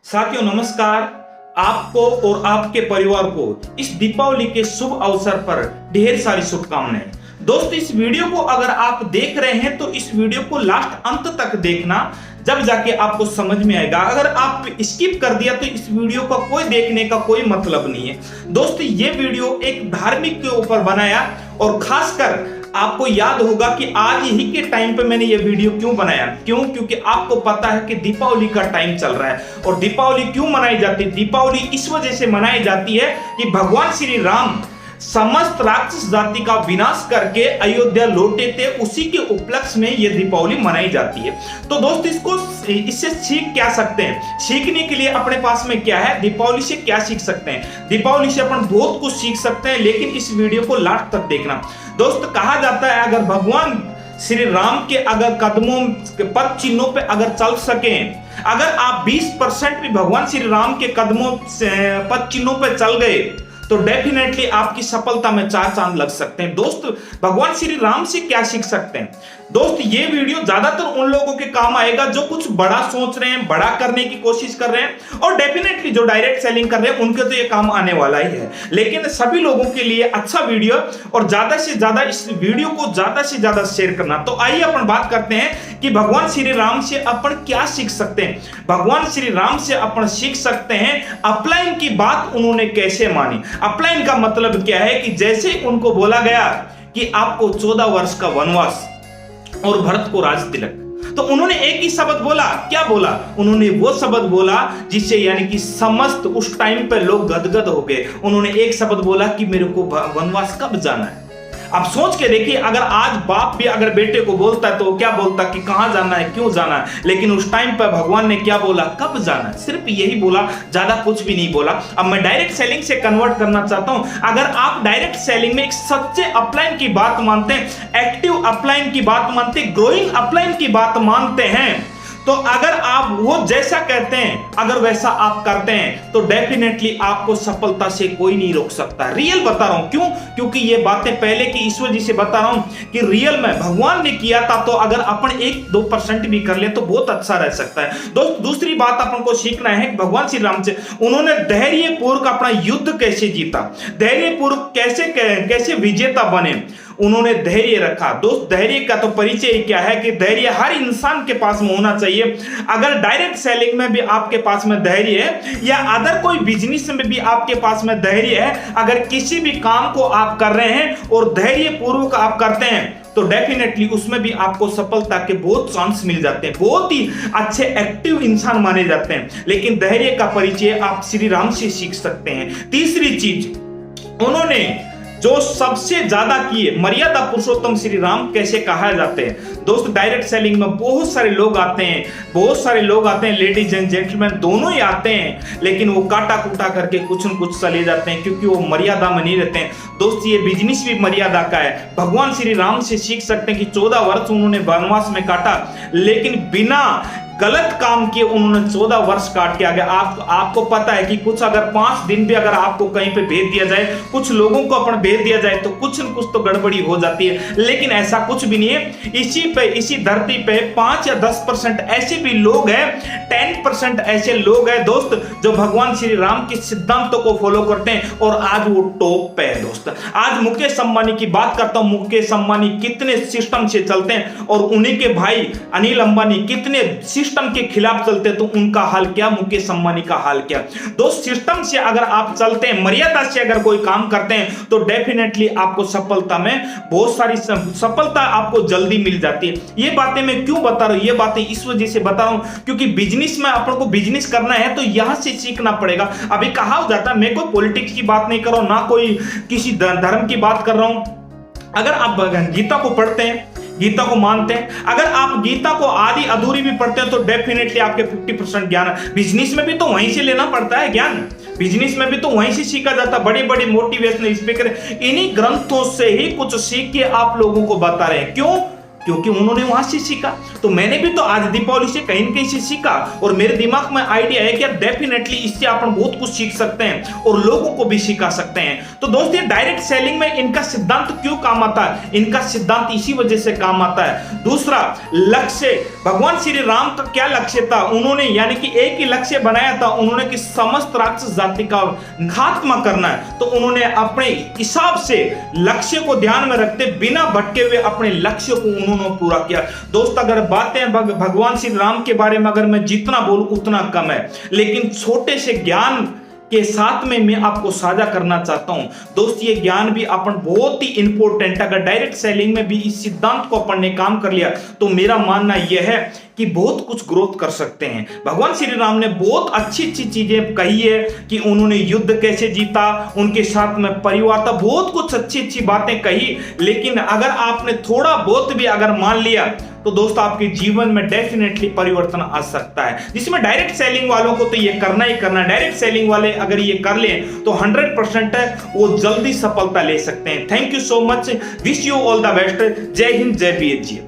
साथियों नमस्कार। आपको और आपके परिवार को इस दीपावली के शुभ अवसर पर ढेर सारी शुभकामनाएं। दोस्त इस वीडियो को अगर आप देख रहे हैं तो इस वीडियो को लास्ट अंत तक देखना, जब जाके आपको समझ में आएगा। अगर आप स्किप कर दिया तो इस वीडियो का कोई देखने का कोई मतलब नहीं है। दोस्त ये वीडियो एक धार्मिक के ऊपर बनाया और खासकर आपको याद होगा कि आज ही के टाइम पे मैंने ये वीडियो क्यों बनाया। क्योंकि आपको पता है कि दीपावली का टाइम चल रहा है। और दीपावली क्यों मनाई जाती है? दीपावली इस वजह से मनाई जाती है कि भगवान श्री राम समस्त राक्षस जाति का विनाश करके अयोध्या लौटे थे, उसी के उपलक्ष्य में ये दीपावली मनाई जाती है। तो दोस्त इससे सीख क्या सकते हैं? सीखने के लिए अपने पास में क्या है? दीपावली से क्या सीख सकते हैं? दीपावली से अपन बहुत कुछ सीख सकते हैं, लेकिन इस वीडियो को लास्ट तक देखना। दोस्त कहा जाता है अगर भगवान श्री राम के अगर कदमों पद चिन्हों पे अगर चल सके, अगर आप 20% भी भगवान श्री राम के कदमों पद चिन्हों पे चल गए तो डेफिनेटली आपकी सफलता में 4 चांद लग सकते हैं। दोस्त भगवान श्री राम से क्या सीख सकते हैं? दोस्त ये वीडियो ज्यादातर उन लोगों के काम आएगा जो कुछ बड़ा सोच रहे हैं, बड़ा करने की कोशिश कर रहे हैं, और डेफिनेटली जो डायरेक्ट सेलिंग कर रहे हैं उनके तो ये काम आने वाला ही है। लेकिन सभी लोगों के लिए अच्छा वीडियो और ज्यादा से ज्यादा इस वीडियो को ज्यादा से ज्यादा शेयर करना। तो आइए अपन बात करते हैं कि भगवान श्री राम से अपन क्या सीख सकते हैं। भगवान श्री राम से अपन सीख सकते हैं अपलाइन की बात उन्होंने कैसे मानी। अपलाइन का मतलब क्या है कि जैसे उनको बोला गया कि आपको 14 वर्ष का वनवास और भरत को राज तिलक, तो उन्होंने एक ही शब्द बोला। क्या बोला? उन्होंने वो शब्द बोला जिससे यानी कि समस्त उस टाइम पे लोग गदगद हो गए। उन्होंने एक शब्द बोला कि मेरे को वनवास कब जाना है। अब सोच के देखिए, अगर आज बाप भी अगर बेटे को बोलता है तो क्या बोलता कि कहां जाना है, क्यों जाना है, लेकिन उस टाइम पर भगवान ने क्या बोला? कब जाना है। सिर्फ यही बोला, ज्यादा कुछ भी नहीं बोला। अब मैं डायरेक्ट सेलिंग से कन्वर्ट करना चाहता हूं। अगर आप डायरेक्ट सेलिंग में एक सच्चे अपलाइन की बात मानते हैं, एक्टिव अपलाइन की बात मानते हैं, ग्रोइंग अपलाइन की बात मानते हैं, तो अगर आप वो जैसा कहते हैं अगर वैसा आप करते हैं तो डेफिनेटली आपको सफलता से कोई नहीं रोक सकता। रियल बता रहा हूं। क्यों? क्योंकि ये बातें पहले की इस वजह से बता रहा हूं कि रियल में भगवान ने किया था, तो अगर अपन 1-2% भी कर ले तो बहुत अच्छा रह सकता है। दोस्त दूसरी बात अपन को सीखना है कि भगवान श्री राम से उन्होंने धैर्यपूर्वक अपना युद्ध कैसे जीता, धैर्यपूर्वक कैसे विजेता बने, उन्होंने धैर्य रखा। दोस्त धैर्य का तो परिचय क्या है कि धैर्य हर इंसान के पास में होना चाहिए। अगर डायरेक्ट सेलिंग में भी आपके पास में धैर्य है या अदर कोई बिजनेस में भी आपके पास में धैर्य है, अगर किसी भी काम को आप कर रहे हैं और धैर्य पूर्वक आप करते हैं तो डेफिनेटली उसमें भी आपको सफलता के बहुत चांस मिल जाते हैं। बहुत ही अच्छे एक्टिव इंसान माने जाते हैं। लेकिन धैर्य का परिचय आप श्री राम से सीख सकते हैं। तीसरी चीज, उन्होंने जो सबसे ज्यादा किए, मर्यादा पुरुषोत्तम श्री राम कैसे कहा जाते हैं। दोस्त डायरेक्ट सेलिंग में बहुत सारे लोग आते हैं, बहुत सारे लोग आते हैं, लेडीज एंड जेंटलमैन दोनों ही आते हैं, लेकिन वो काटा कुटा करके कुछ न कुछ चले जाते हैं क्योंकि वो मर्यादा में नहीं रहते हैं। दोस्त ये बिजनेस भी मर्यादा का है। भगवान श्री राम से सीख सकते हैं कि 14 वर्ष उन्होंने वनवास में काटा, लेकिन बिना गलत काम किए उन्होंने 14 वर्ष काट के आ गया। आपको पता है कि कुछ अगर 5 दिन भी अगर आपको कहीं पे भेज दिया जाए, कुछ लोगों को अपन भेज दिया जाए तो कुछ न कुछ तो गड़बड़ी हो जाती है, लेकिन ऐसा कुछ भी नहीं है। इसी धरती पे 5 या 10% ऐसे भी लोग हैं, 10% ऐसे लोग हैं दोस्त जो भगवान श्री राम के सिद्धांतों को फॉलो करते हैं और आज वो टॉप पे है। दोस्त आज मुकेश अंबानी की बात करता हूं। मुकेश अंबानी कितने सिस्टम से चलते हैं और उन्हीं के भाई अनिल अंबानी कितने सिस्टम के खिलाफ चलते, तो उनका हाल क्या, मुकेश अंबानी का हाल क्या। दोस्त सिस्टम से अगर आप चलते हैं, मर्यादा से अगर कोई काम करते हैं तो डेफिनेटली आपको सफलता में बहुत सारी सफलता आपको जल्दी मिल जाती है। ये बातें मैं क्यों बता रहा हूं? ये बातें इस वजह से बता रहा हूं क्योंकि बिजनेस में अपन को बिजनेस करना है तो यहां से सीखना पड़ेगा। अभी कहा हो जाता है, मैं कोई पॉलिटिक्स की बात नहीं कर रहा हूं, ना कोई किसी धर्म की बात कर रहा हूं। अगर आप गीता को पढ़ते हैं, गीता को मानते हैं, अगर आप गीता को आधी अधूरी भी पढ़ते हैं तो डेफिनेटली आपके 50% ज्ञान है। बिजनेस में भी तो वहीं से लेना पड़ता है ज्ञान, बिजनेस में भी तो वहीं से सीखा जाता है। बड़ी बड़ी मोटिवेशनल स्पीकर इन्हीं ग्रंथों से ही कुछ सीख के आप लोगों को बता रहे हैं। क्यों? क्योंकि उन्होंने वहां से सीखा। तो मैंने भी तो आज दीपावली से कहीं न कहीं से सीखा और मेरे दिमाग में आइडिया है कि डेफिनेटली इससे अपन बहुत कुछ सीख सकते हैं और लोगों को भी सिखा सकते हैं। तो दोस्त, ये डायरेक्ट सेलिंग में इनका सिद्धांत क्यों काम आता है? इनका सिद्धांत इसी वजह से काम आता है। दूसरा लक्ष्य, भगवान श्री राम का क्या लक्ष्य था? उन्होंने यानी कि एक ही लक्ष्य बनाया था, उन्होंने कि समस्त राक्षस जाति का खात्मा करना है। तो उन्होंने अपने हिसाब से लक्ष्य को ध्यान में रखते बिना भटके हुए अपने लक्ष्य को उन्होंने पूरा किया। दोस्त, अगर बातें भगवान श्री राम के बारे में अगर मैं जितना बोलूं उतना कम है, लेकिन छोटे से ज्ञान के साथ में मैं आपको साझा करना चाहता हूं। दोस्त, ये ज्ञान भी अपन बहुत ही इंपॉर्टेंट, अगर डायरेक्ट सेलिंग में भी इस सिद्धांत को अपन ने काम कर लिया तो मेरा मानना यह है कि बहुत कुछ ग्रोथ कर सकते हैं। भगवान श्री राम ने बहुत अच्छी अच्छी चीजें कही है कि उन्होंने युद्ध कैसे जीता, उनके साथ में परिवार था, बहुत कुछ अच्छी अच्छी बातें कही। लेकिन अगर आपने थोड़ा बहुत भी अगर मान लिया तो दोस्त आपके जीवन में डेफिनेटली परिवर्तन आ सकता है, जिसमें डायरेक्ट सेलिंग वालों को तो ये करना ही करना। डायरेक्ट सेलिंग वाले अगर ये कर लें तो 100% है वो जल्दी सफलता ले सकते हैं। Thank you so much, wish you all the best. जय हिंद, जय वीर जी।